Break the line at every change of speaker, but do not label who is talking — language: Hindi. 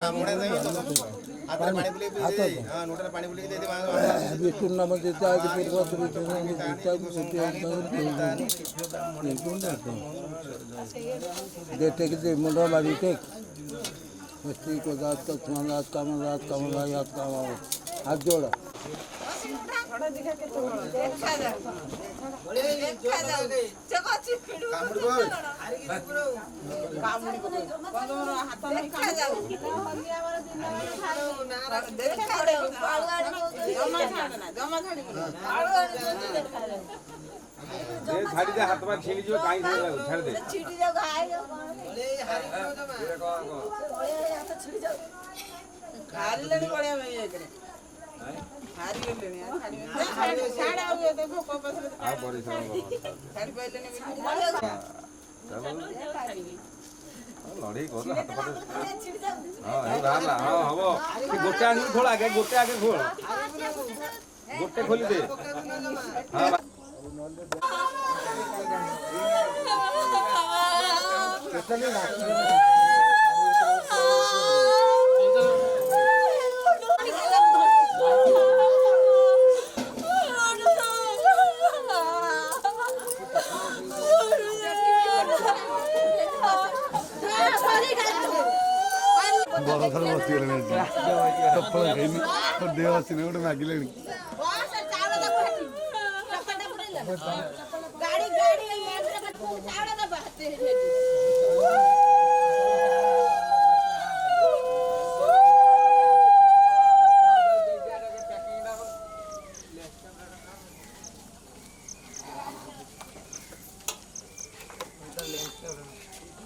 टूर्नामेंट मुंडा मारी टेक मस्ती को रात का कमल याद का हाथ जोड़ा
छाड़ी दे हाथ में छीली जो काई छाड़ दे
छीटी जाओ घाय जाओ खाली लेनी पड़े मैं ये करे खाली लेनी यार खाली छाड़ आओ ये देखो वापस
आ बड़ी सारा
खाली पहले ने
लड़ाई कर हाथ पर हां ये बाहर हां हबो गोटे आनी खोल आगे खोल गोटे खोली दे हां
बड़ा मस्ती चप्पल देवासी ने गोटे मागिले
गाड़ी